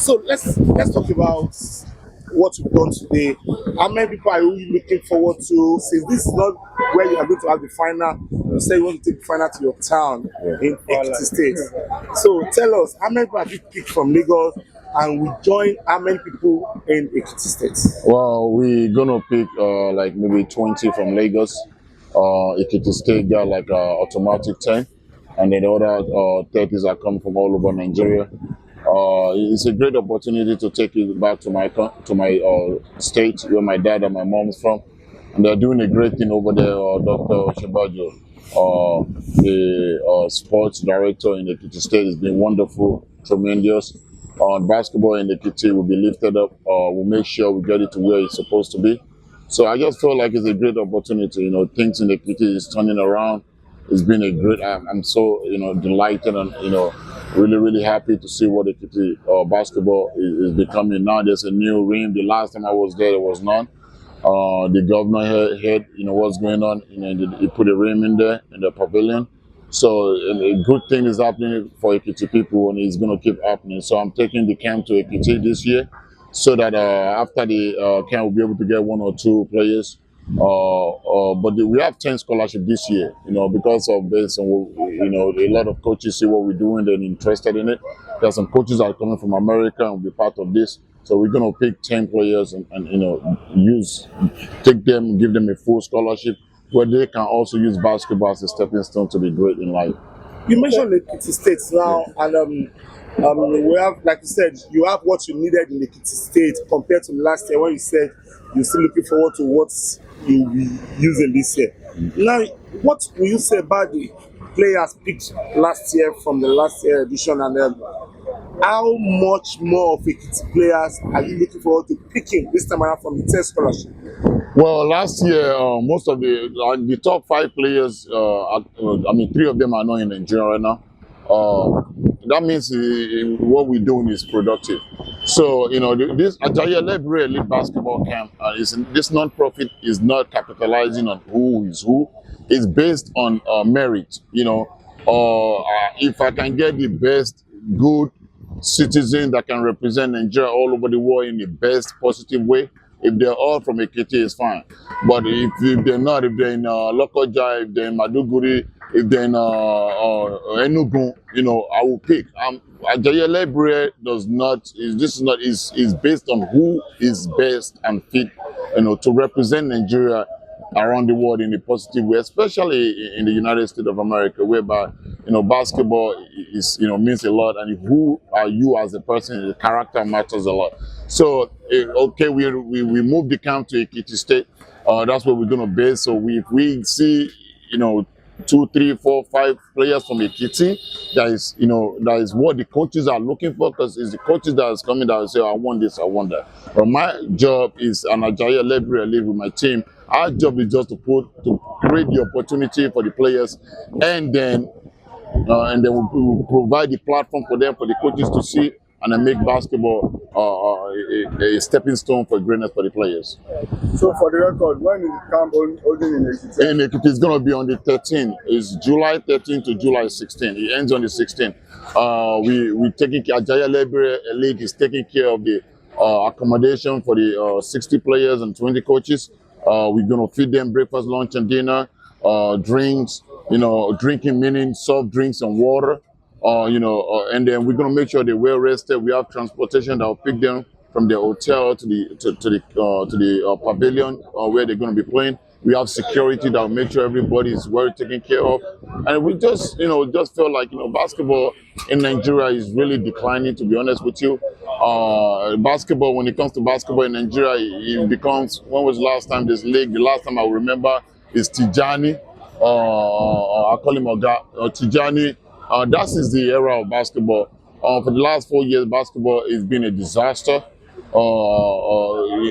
So let's talk about what you've done today. How many people are you looking forward to? Since this is not where you are going to have the final, you say you want to take the final to your town in Ekiti State. So tell us, how many people have you picked from Lagos, and we join how many people in Ekiti State? Well, we're gonna pick like maybe 20 from Lagos. Ekiti State got like automatic 10, and then the other 30s are coming from all over Nigeria. It's a great opportunity to take it back to my state where my dad and my mom's from, and they're doing a great thing over there. Dr. Shibajo, the sports director in Ekiti State, has been wonderful, tremendous. Basketball in Ekiti will be lifted up. We'll make sure we get it to where it's supposed to be. So I just feel like it's a great opportunity. Things in Ekiti is turning around. It's been a great. I'm so delighted and really really happy to see what Ekiti basketball is becoming now. There's a new rim. The last time I was there was none. The governor heard what's going on. He put a rim in there in the pavilion. So a good thing is happening for Ekiti people, and it's going to keep happening. So I'm taking the camp to Ekiti this year, so that after the camp we'll be able to get one or two players. But we have 10 scholarships this year, because of this, and a lot of coaches see what we're doing, they're interested in it. There's some coaches that are coming from America and will be part of this. So we're going to pick 10 players and take them, give them a full scholarship, where they can also use basketball as a stepping stone to be great in life. You mentioned Ekiti State now, and we have, like you said, you have what you needed in Ekiti State compared to last year when you said you're still looking forward to what you'll be using this year. Now, what will you say about the players picked last year from the last year edition, and how much more of Ekiti players are you looking forward to picking this time around from the 10 scholarship? Well, last year, most of the top 5 players, 3 of them are not in Nigeria right now. That means what we're doing is productive. So, this Ajayi Elebire Elite Basketball Camp, this non-profit is not capitalizing on who is who. It's based on merit. If I can get the best good citizen that can represent Nigeria all over the world in the best positive way, if they're all from Ekiti, it's fine. But if they're not, if they're in Lokoja, if they're in Maduguri, if they're in Enugu, I will pick. Ajayi Elebire is based on who is best and fit, to represent Nigeria around the world in a positive way, especially in the United States of America, whereby basketball means a lot, and who are you as a person, the character matters a lot. So we moved the camp to Ekiti State. That's where we're going to base. So if we see 2, 3, 4, 5 players from Ekiti, that is what the coaches are looking for, because it's the coaches that is coming that will say, I want this, I want that. But my job is an Ajayi Elebire with my team. Our job is just to create the opportunity for the players, and then we'll provide the platform for them, for the coaches to see, and then make basketball a stepping stone for greatness for the players. So for the record, when is the camp holding in Ekiti? In Ekiti, it's going to be on the 13th. It's July 13th to July 16th. It ends on the 16th. We're taking care, Ajayi Elebire League is taking care of the accommodation for the 60 players and 20 coaches. We're going to feed them breakfast, lunch, and dinner, drinks, drinking, meaning soft drinks and water. And then we're going to make sure they're well rested. We have transportation that will pick them from the hotel to the pavilion where they're going to be playing. We have security that will make sure everybody is well taken care of. And we just feel like basketball in Nigeria is really declining. To be honest with you, basketball, when it comes to basketball in Nigeria, it becomes, when was the last time this league? The last time I remember is Tijani. I call him Oga Tijani. That is the era of basketball. For the last 4 years, basketball has been a disaster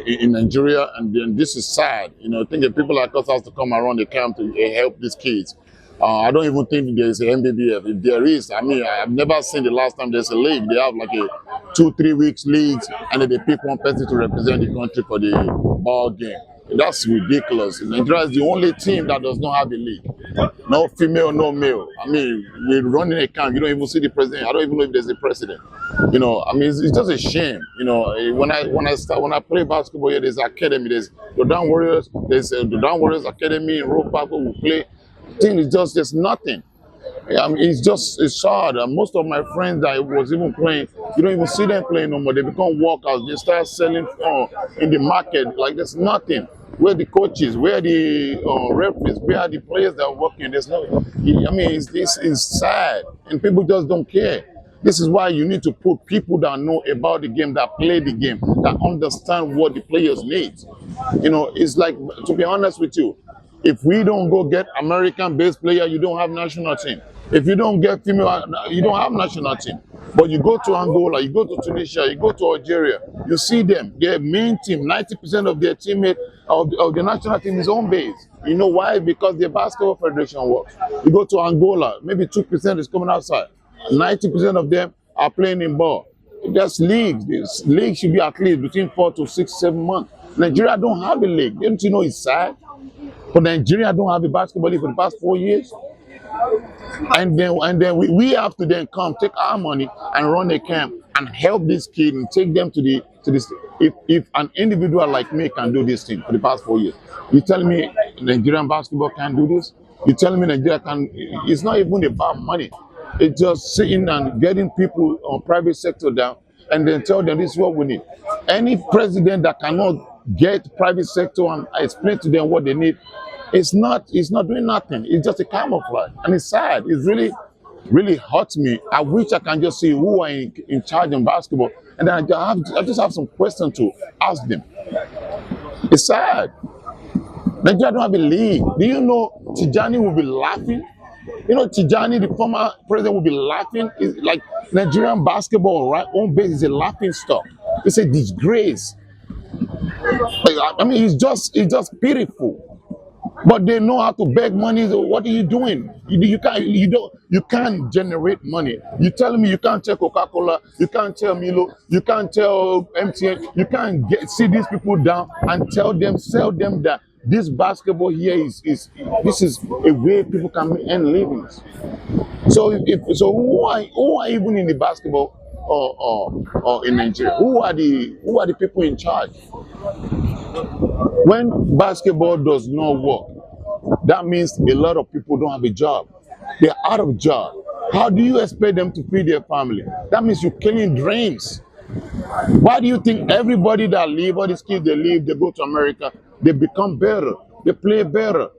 in Nigeria, and then this is sad. I think that people like us have to come around the camp to help these kids. I don't even think there's an MBBF. If there is, I've never seen the last time there's a league. They have like a 2-3 weeks leagues, and then they pick one person to represent the country for the ball game. That's ridiculous. Nigeria is the only team that does not have a league. No female, no male. I mean, we're running a camp. You don't even see the president. I don't even know if there's a president. You know, I mean, it's just a shame. You know, when I play basketball here, there's academy. There's the Down Warriors. There's the Down Warriors Academy in Road Park where we play. Thing is just nothing. I mean, it's sad. And most of my friends that was even playing, you don't even see them playing no more. They become workers. They start selling in the market like there's nothing. Where the coaches, where the referees, where are the players that are working? There's no. I mean, this is sad, and people just don't care. This is why you need to put people that know about the game, that play the game, that understand what the players need. You know, it's like, to be honest with you, if we don't go get American-based player, you don't have national team. If you don't get female, you don't have national team. But you go to Angola, you go to Tunisia, you go to Algeria, you see them, their main team, 90% of their teammate of the national team is home base. You know why? Because the basketball federation works. You go to Angola, maybe 2% is coming outside. 90% of them are playing in ball. There's leagues. This league should be at least between 4 to 6, 7 months. Nigeria don't have a league. Don't you know it's sad? But Nigeria don't have a basketball league for the past 4 years. And then we have to then come take our money and run a camp and help this kid and take them to this. If an individual like me can do this thing for the past 4 years, you telling me Nigerian basketball can't do this? You telling me Nigeria can? It's not even about money. It's just sitting and getting people on private sector down and then tell them this is what we need. Any president that cannot get private sector and explain to them what they need, it's not doing nothing. It's just a camouflage, and it's sad. It's really hurts me. I wish I can just see who are in charge in basketball, and then I just have some questions to ask them. It's sad. Nigeria don't have a league. Do you know Tijani will be laughing? You know, Tijani, the former president, will be laughing. It's like Nigerian basketball, right? Home base is a laughing stock. It's a disgrace. I mean, it's just pitiful. But they know how to beg money. So what are you doing? You can't generate money. You telling me you can't tell Coca-Cola, you can't tell Milo, you can't tell MTN, you can't sit these people down and sell them that this basketball here is a way people can earn livings. So who are even in the basketball or in Nigeria? Who are the people in charge? When basketball does not work, that means a lot of people don't have a job. They're out of job. How do you expect them to feed their family? That means you're killing dreams. Why do you think everybody that leave, all these kids they leave, they go to America, they become better, they play better?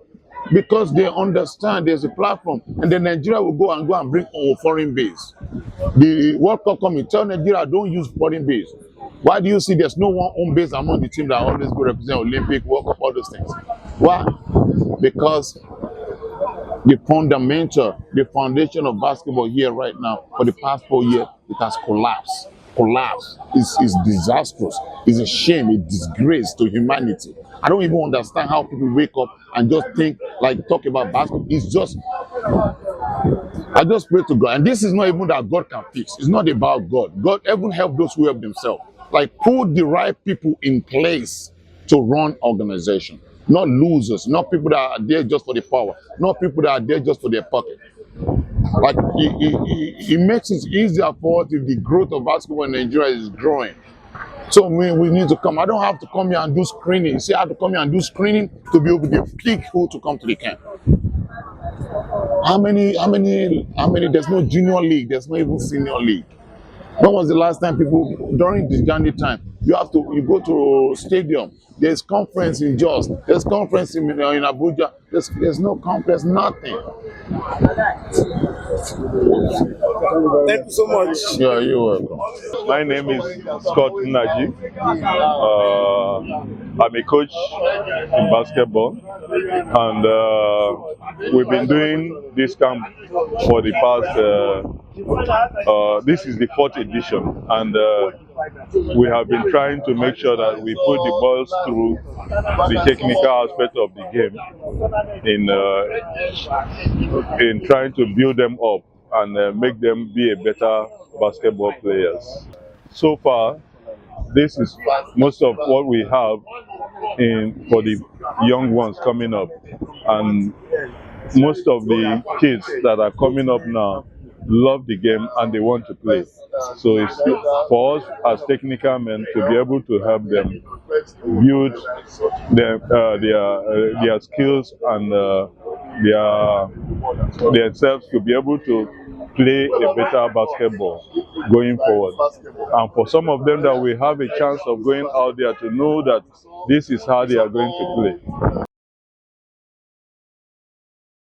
Because they understand there's a platform, and then Nigeria will go and bring our foreign base. The World Cup coming, tell Nigeria don't use foreign base. Why do you see there's no one home base among the team that always go represent Olympic, World Cup, all those things? Why? Because the foundation of basketball here right now for the past 4 years, it has collapsed. It's disastrous. It's a shame, a disgrace to humanity. I don't even understand how people wake up and just talk about basketball. It's just, I just pray to God. And this is not even that God can fix. It's not about God. God even help those who help themselves. Like, put the right people in place to run organization. Not losers, not people that are there just for the power, not people that are there just for their pocket. Like, it makes it easier for us if the growth of basketball in Nigeria is growing. So we need to come. I don't have to come here and do screening. See, I have to come here and do screening to be able to pick who to come to the camp. How many? There's no junior league. There's no even senior league. When was the last time people, during the Gandhi time, you go to stadium, there's conference in Jos, there's conference in Abuja, there's no conference, nothing. Thank you so much. Yeah, you're welcome. My name is Scott Naji. I'm a coach in basketball, and we've been doing this camp for the past. This is the 4th edition, and we have been trying to make sure that we put the balls through the technical aspect of the game in trying to build them up and make them be a better basketball players. So far, this is most of what we have in for the young ones coming up, and most of the kids that are coming up now love the game and they want to play. So it's for us as technical men to be able to help them build their skills and themselves to be able to play a better basketball going forward. And for some of them that we have a chance of going out there to know that this is how they are going to play.